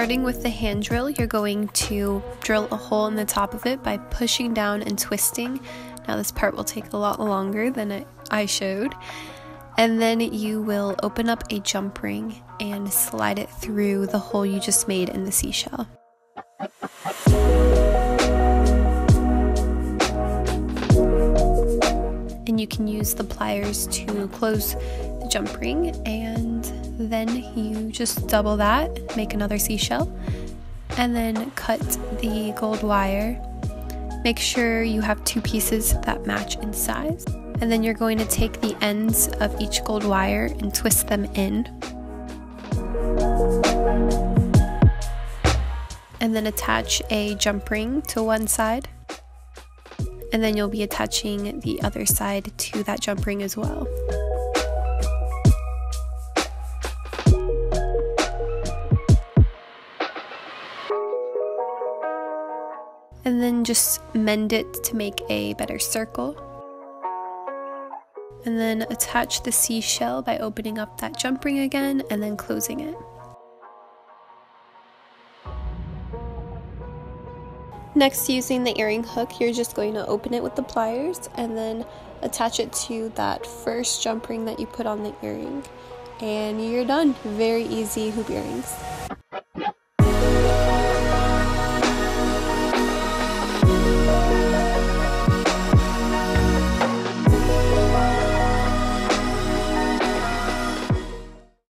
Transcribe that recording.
starting with the hand drill, you're going to drill a hole in the top of it by pushing down and twisting. Now this part will take a lot longer than I showed. And then you will open up a jump ring and slide it through the hole you just made in the seashell. And you can use the pliers to close the jump ring, and then you just double that, make another seashell, and then cut the gold wire. Make sure you have 2 pieces that match in size. And then you're going to take the ends of each gold wire and twist them in. And then attach a jump ring to one side. And then you'll be attaching the other side to that jump ring as well. And then just mend it to make a better circle. And then attach the seashell by opening up that jump ring again and then closing it. Next, using the earring hook, you're just going to open it with the pliers and then attach it to that first jump ring that you put on the earring. And you're done. Very easy hoop earrings.